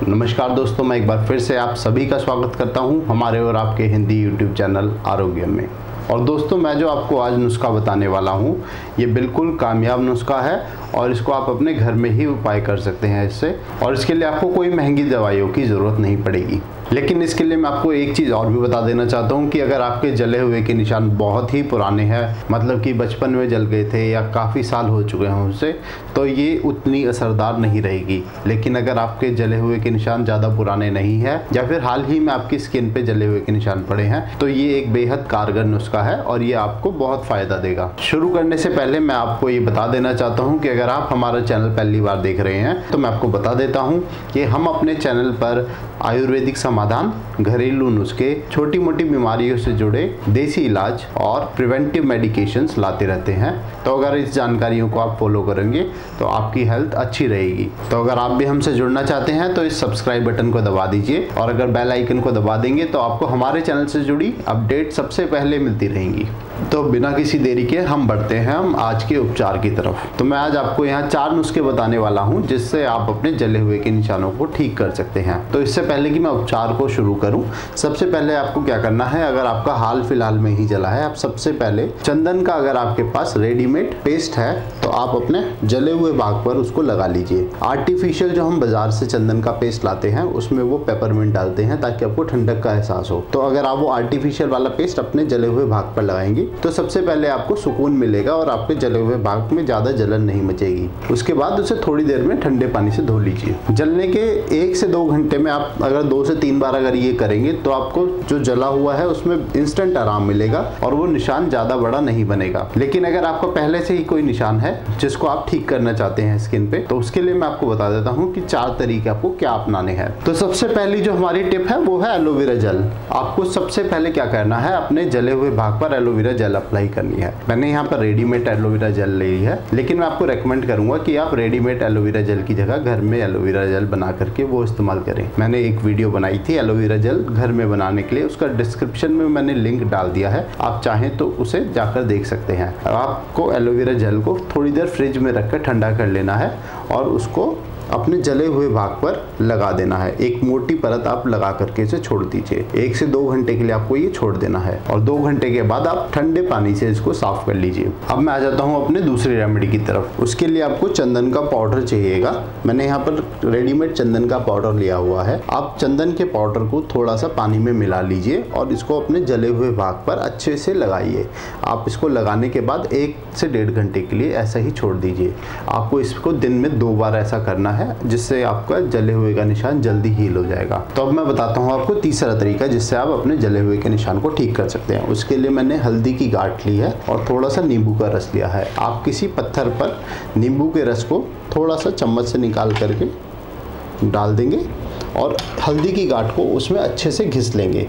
नमस्कार दोस्तों, मैं एक बार फिर से आप सभी का स्वागत करता हूं हमारे और आपके हिंदी YouTube चैनल आरोग्य में। और दोस्तों, मैं जो आपको आज नुस्खा बताने वाला हूं, ये बिल्कुल कामयाब नुस्खा है और इसको आप अपने घर में ही उपाय कर सकते हैं इससे। और इसके लिए आपको कोई महंगी दवाइयों की ज़रूरत नहीं पड़ेगी। लेकिन इसके लिए मैं आपको एक चीज़ और भी बता देना चाहता हूँ कि अगर आपके जले हुए के निशान बहुत ही पुराने हैं, मतलब कि बचपन में जल गए थे या काफ़ी साल हो चुके हैं उनसे, तो ये उतनी असरदार नहीं रहेगी। लेकिन अगर आपके जले हुए के निशान ज़्यादा पुराने नहीं हैं या फिर हाल ही में आपकी स्किन पे जले हुए के निशान पड़े हैं, तो ये एक बेहद कारगर नुस्खा है और ये आपको बहुत फ़ायदा देगा। शुरू करने से पहले मैं आपको ये बता देना चाहता हूँ कि अगर आप हमारा चैनल पहली बार देख रहे हैं तो मैं आपको बता देता हूँ कि हम अपने चैनल पर आयुर्वेदिक समाधान, घरेलू नुस्खे, छोटी मोटी बीमारियों से जुड़े देसी इलाज और प्रिवेंटिव मेडिकेशंस लाते रहते हैं। तो अगर इस जानकारियों को आप फॉलो करेंगे तो आपकी हेल्थ अच्छी रहेगी। तो अगर आप भी हमसे जुड़ना चाहते हैं तो इस सब्सक्राइब बटन को दबा दीजिए और अगर बेल आइकन को दबा देंगे तो आपको हमारे चैनल से जुड़ी अपडेट सबसे पहले मिलती रहेंगी। तो बिना किसी देरी के हम बढ़ते हैं आज के उपचार की तरफ। तो मैं आज आपको यहाँ 4 नुस्खे बताने वाला हूँ जिससे आप अपने जले हुए के निशानों को ठीक कर सकते हैं। तो इससे पहले कि मैं उपचार को शुरू करूँ, सबसे पहले आपको क्या करना है, अगर आपका हाल फिलहाल में ही जला है, आप सबसे पहले चंदन का अगर आपके पास रेडीमेड पेस्ट है तो आप अपने जले हुए भाग पर उसको लगा लीजिए। आर्टिफिशियल जो हम बाजार से चंदन का पेस्ट लाते हैं उसमें वो पेपरमिंट डालते हैं ताकि आपको ठंडक का एहसास हो। तो अगर आप वो आर्टिफिशियल वाला पेस्ट अपने जले हुए भाग पर लगाएंगे तो सबसे पहले आपको सुकून मिलेगा और आपके जले हुए भाग में ज़्यादा जलन नहीं मचेगी। उसके बाद उसे थोड़ी देर में ठंडे पानी से धो लीजिए। जलने के 1 से 2 घंटे में आप अगर 2 से 3 बार अगर ये करेंगे तो आपको जो जला हुआ है उसमें इंस्टेंट आराम मिलेगा और वो निशान ज़्यादा बड़ा नहीं बनेगा। लेकिन अगर आपको पहले से ही कोई निशान है जिसको आप ठीक करना चाहते हैं स्किन पे, तो उसके लिए मैं आपको बता देता हूँ कि 4 तरीके आपको क्या अपनाने हैं। तो सबसे पहली जो हमारी टिप है वो है एलोवेरा जेल। आपको सबसे पहले क्या करना है, अपने जले हुए भाग पर एलोवेरा जेल अप्लाई करनी है। मैंने यहाँ पर रेडीमेड एलोवेरा जेल ली है, लेकिन मैं आपको रेकमेंड करूंगा कि आप रेडीमेड एलोवेरा जेल की जगह घर में एलोवेरा जेल बना करके वो इस्तेमाल करें। मैंने एक वीडियो बनाई थी एलोवेरा जेल घर में बनाने के लिए, उसका डिस्क्रिप्शन में मैंने लिंक डाल दिया है, आप चाहें तो उसे जाकर देख सकते हैं। आपको एलोवेरा जेल को थोड़ी देर फ्रिज में रखकर ठंडा कर लेना है और उसको अपने जले हुए भाग पर लगा देना है। एक मोटी परत आप लगा करके इसे छोड़ दीजिए। 1 से 2 घंटे के लिए आपको ये छोड़ देना है और 2 घंटे के बाद आप ठंडे पानी से इसको साफ कर लीजिए। अब मैं आ जाता हूँ अपने दूसरी रेमेडी की तरफ। उसके लिए आपको चंदन का पाउडर चाहिएगा। मैंने यहाँ पर रेडीमेड चंदन का पाउडर लिया हुआ है। आप चंदन के पाउडर को थोड़ा सा पानी में मिला लीजिए और इसको अपने जले हुए भाग पर अच्छे से लगाइए। आप इसको लगाने के बाद 1 से 1.5 घंटे के लिए ऐसा ही छोड़ दीजिए। आपको इसको दिन में 2 बार ऐसा करना है जिससे आपका जले हुए का निशान जल्दी हील हो जाएगा। तो अब मैं बताता हूँ आपको तीसरा तरीका जिससे आप अपने जले हुए के निशान को ठीक कर सकते हैं। उसके लिए मैंने हल्दी की गांठ ली है और थोड़ा सा नींबू का रस लिया है। आप किसी पत्थर पर नींबू के रस को थोड़ा सा चम्मच से निकाल करके डाल देंगे और हल्दी की गांठ को उसमें अच्छे से घिस लेंगे।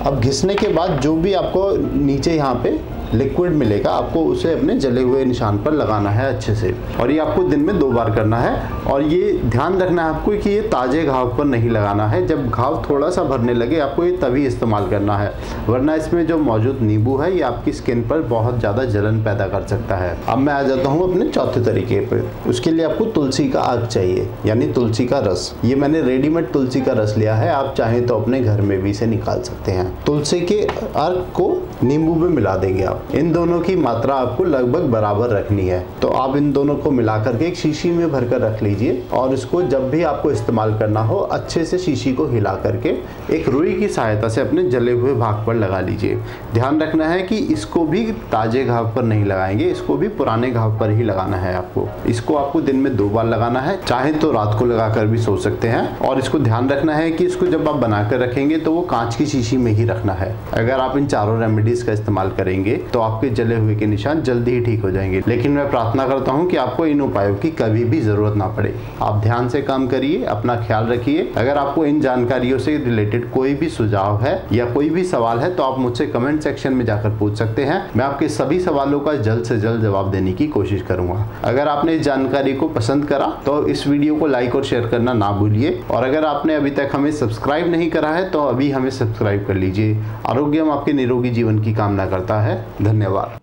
अब घिसने के बाद जो भी आपको नीचे यहाँ पे लिक्विड मिलेगा, आपको उसे अपने जले हुए निशान पर लगाना है अच्छे से। और ये आपको दिन में 2 बार करना है। और ये ध्यान रखना है आपको कि ये ताज़े घाव पर नहीं लगाना है। जब घाव थोड़ा सा भरने लगे आपको ये तभी इस्तेमाल करना है, वरना इसमें जो मौजूद नींबू है ये आपकी स्किन पर बहुत ज़्यादा जलन पैदा कर सकता है। अब मैं आ जाता हूँ अपने चौथे तरीके पर। उसके लिए आपको तुलसी का आग चाहिए, यानी तुलसी का रस। ये मैंने रेडीमेड तुलसी का रस लिया है, आप चाहें तो अपने घर में भी इसे निकाल सकते हैं। तुलसी के अर्क को नींबू में मिला देंगे आप। इन दोनों की मात्रा आपको लगभग बराबर रखनी है। तो आप इन दोनों को मिलाकर के एक शीशी में भरकर रख लीजिए और इसको जब भी आपको इस्तेमाल करना हो अच्छे से शीशी को हिला करके एक रुई की सहायता से अपने जले हुए भाग पर लगा लीजिए। ध्यान रखना है कि इसको भी ताजे घाव पर नहीं लगाएंगे, इसको भी पुराने घाव पर ही लगाना है आपको। इसको आपको दिन में 2 बार लगाना है, चाहे तो रात को लगाकर भी सो सकते हैं। और इसको ध्यान रखना है कि इसको जब आप बनाकर रखेंगे तो वो कांच की शीशी में ही रखना है। अगर आप इन चारों रेमेडीज का इस्तेमाल करेंगे तो आपके जले हुए के निशान जल्दी ही ठीक हो जाएंगे। लेकिन मैं प्रार्थना करता हूं कि आपको इन उपायों की कभी भी जरूरत ना पड़े। आप ध्यान से काम करिए, अपना ख्याल रखिए। अगर आपको इन जानकारियों से रिलेटेड कोई भी सुझाव है या कोई भी सवाल है तो आप मुझसे कमेंट सेक्शन में जाकर पूछ सकते हैं। मैं आपके सभी सवालों का जल्द से जल्द जवाब देने की कोशिश करूंगा। अगर आपने इस जानकारी को पसंद करा तो इस वीडियो को लाइक और शेयर करना ना भूलिए। और अगर आपने अभी तक हमें सब्सक्राइब नहीं करा है तो अभी हमें सब्सक्राइब कर लीजिए। आरोग्यम आपके निरोगी जीवन की कामना करता है। धन्यवाद।